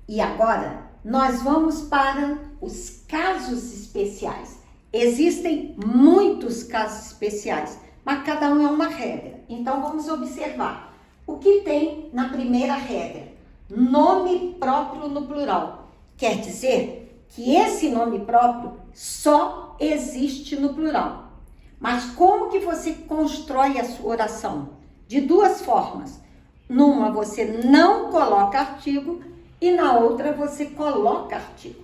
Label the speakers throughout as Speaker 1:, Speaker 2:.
Speaker 1: E agora nós vamos para os casos especiais. Existem muitos casos especiais, mas cada um é uma regra. Então vamos observar o que tem na primeira regra. Nome próprio no plural. Quer dizer que esse nome próprio só existe no plural. Mas como que você constrói a sua oração? De duas formas. Numa você não coloca artigo e na outra você coloca artigo.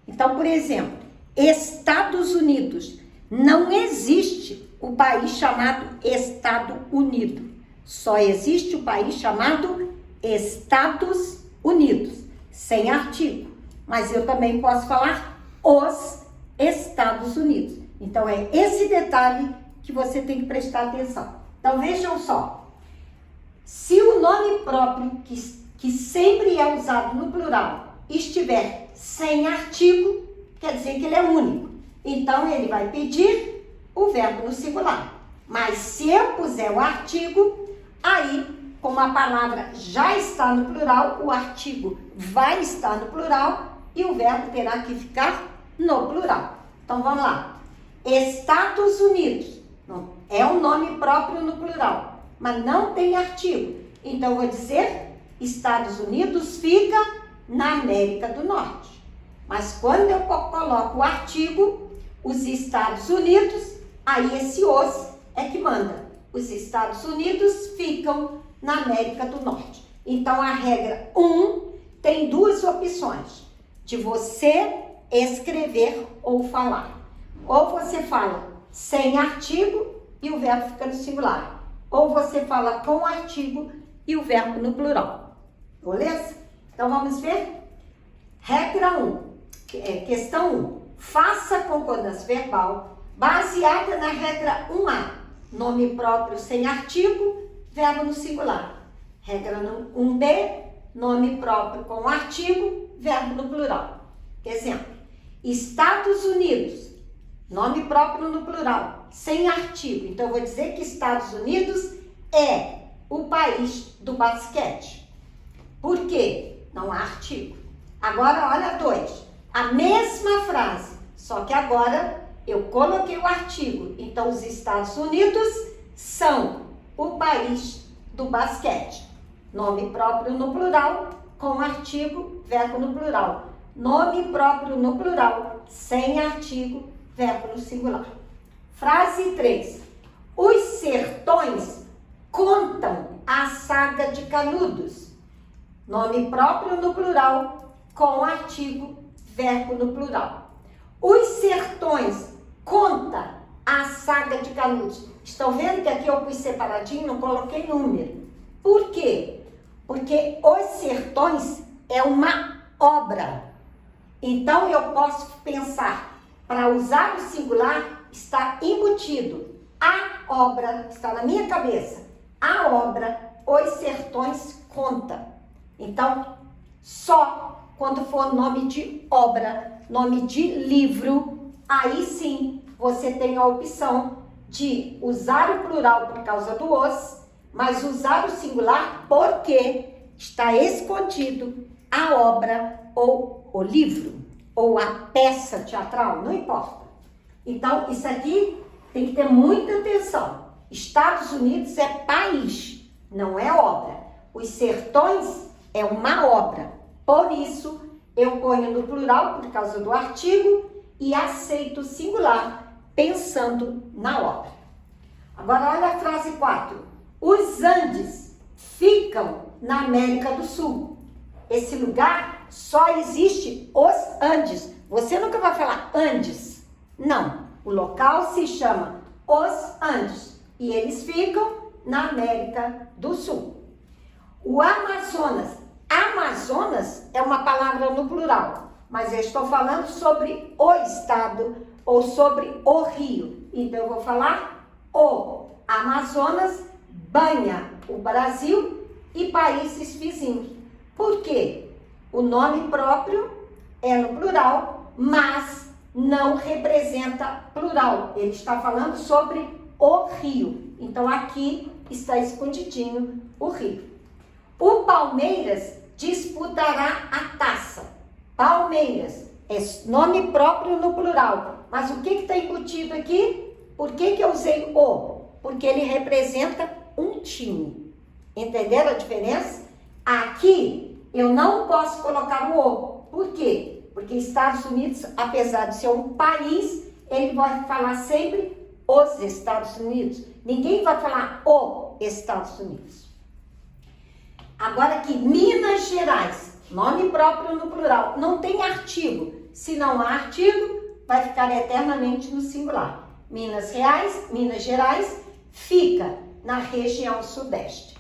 Speaker 1: Então, por exemplo, Estados Unidos. Não existe o país chamado Estado Unido. Só existe o país chamado Estados Unidos, sem artigo. Mas eu também posso falar os Estados Unidos. Então, é esse detalhe que você tem que prestar atenção. Então, vejam só. Se o nome próprio, que sempre é usado no plural, estiver sem artigo, quer dizer que ele é único. Então, ele vai pedir o verbo no singular. Mas se eu puser o artigo, aí, como a palavra já está no plural, o artigo vai estar no plural e o verbo terá que ficar no plural. Então, vamos lá. Estados Unidos é um nome próprio no plural, mas não tem artigo. Então, eu vou dizer, Estados Unidos fica na América do Norte. Mas quando eu coloco o artigo, os Estados Unidos, aí esse os é que manda. Os Estados Unidos ficam na América do Norte. Então, a regra 1 tem duas opções de você escrever ou falar. Ou você fala sem artigo e o verbo fica no singular. Ou você fala com artigo e o verbo no plural. Beleza? Então, vamos ver? Regra 1. Questão 1. Faça concordância verbal baseada na regra 1A. Nome próprio sem artigo, verbo no singular. Regra 1B. Nome próprio com artigo, verbo no plural. Exemplo. Estados Unidos. Nome próprio no plural, sem artigo. Então, eu vou dizer que Estados Unidos é o país do basquete. Por quê? Não há artigo. Agora, olha 2. A mesma frase, só que agora eu coloquei o artigo. Então, os Estados Unidos são o país do basquete. Nome próprio no plural, com artigo, verbo no plural. Nome próprio no plural, sem artigo, verbo no singular. Frase 3. Os sertões contam a saga de Canudos. Nome próprio no plural, com artigo, verbo no plural. Os sertões conta a saga de Canudos. Estão vendo que aqui eu pus separadinho, não coloquei número. Por quê? Porque os sertões é uma obra. Então, eu posso pensar, para usar o singular, está embutido. A obra, está na minha cabeça. A obra, os sertões conta. Então, só quando for nome de obra, nome de livro, aí sim você tem a opção de usar o plural por causa do os, mas usar o singular porque está escondido a obra ou o livro, ou a peça teatral, não importa. Então, isso aqui tem que ter muita atenção. Estados Unidos é país, não é obra. Os sertões é uma obra. Por isso, eu ponho no plural por causa do artigo e aceito o singular pensando na obra. Agora, olha a frase 4. Os Andes ficam na América do Sul. Esse lugar só existe os Andes. Você nunca vai falar Andes. Não. O local se chama os Andes e eles ficam na América do Sul. O Amazonas. Amazonas é uma palavra no plural, mas eu estou falando sobre o estado ou sobre o rio. Então, eu vou falar o Amazonas banha o Brasil e países vizinhos. Por quê? O nome próprio é no plural, mas não representa plural. Ele está falando sobre o rio. Então, aqui está escondidinho o rio. O Palmeiras disputará a taça. Palmeiras. É nome próprio no plural. Mas o que está embutido aqui? Por que eu usei o? Porque ele representa um time. Entenderam a diferença? Aqui eu não posso colocar o o. Por quê? Porque Estados Unidos, apesar de ser um país, ele vai falar sempre os Estados Unidos. Ninguém vai falar o Estados Unidos. Agora aqui, Minas Gerais, nome próprio no plural. Não tem artigo. Se não há artigo, vai ficar eternamente no singular. Minas Gerais fica na região sudeste.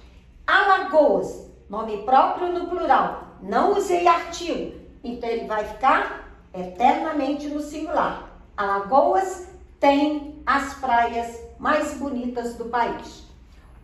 Speaker 1: Alagoas, nome próprio no plural. Não usei artigo, então ele vai ficar eternamente no singular. Alagoas tem as praias mais bonitas do país.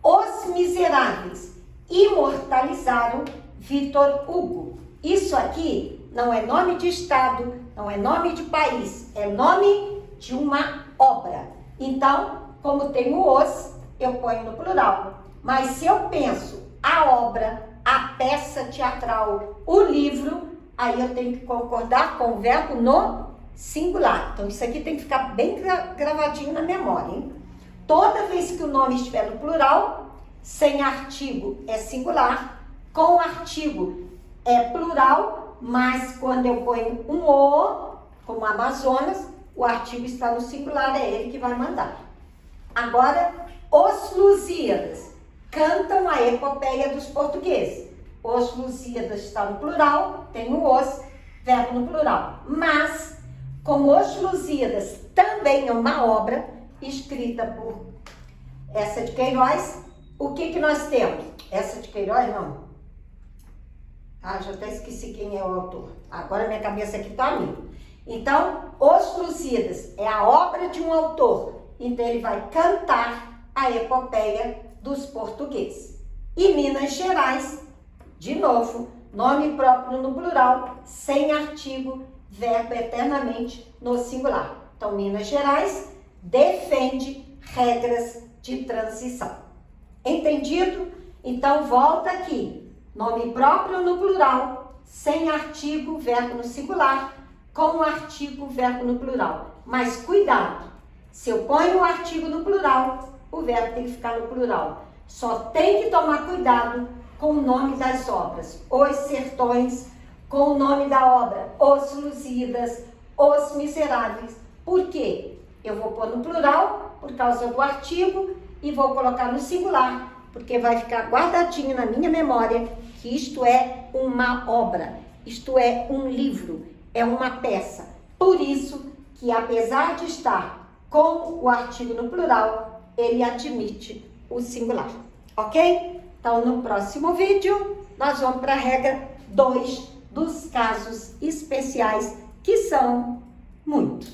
Speaker 1: Os Miseráveis imortalizaram Victor Hugo. Isso aqui não é nome de estado, não é nome de país, é nome de uma obra. Então, como tem o os, eu ponho no plural. Mas se eu penso a obra, a peça teatral, o livro, aí eu tenho que concordar com o verbo no singular. Então, isso aqui tem que ficar bem gravadinho na memória, hein? Toda vez que o nome estiver no plural, sem artigo é singular, com artigo é plural, mas quando eu ponho um o, como Amazonas, o artigo está no singular, é ele que vai mandar. Agora, os Lusíadas cantam a epopeia dos portugueses. Os Lusíadas está no plural, tem o os, verbo no plural. Mas, como os Lusíadas também é uma obra escrita por essa de Queiroz, o que nós temos? Essa de Queiroz, não. Ah, já até esqueci quem é o autor. Agora minha cabeça aqui está a mim. Então, Os Lusíadas é a obra de um autor. Então, ele vai cantar a epopeia dos portugueses. E Minas Gerais, de novo, nome próprio no plural, sem artigo, verbo eternamente no singular. Então, Minas Gerais defende regras de transição. Entendido? Então, volta aqui. Nome próprio no plural, sem artigo, verbo no singular, com artigo, verbo no plural. Mas cuidado, se eu ponho o artigo no plural, o verbo tem que ficar no plural. Só tem que tomar cuidado com o nome das obras. Os Sertões, com o nome da obra, Os Lusíadas, Os Miseráveis. Por quê? Eu vou pôr no plural, por causa do artigo, e vou colocar no singular, porque vai ficar guardadinho na minha memória que isto é uma obra, isto é um livro, é uma peça. Por isso que, apesar de estar com o artigo no plural, ele admite o singular, ok? Então, no próximo vídeo, nós vamos para a regra 2 dos casos especiais, que são muitos.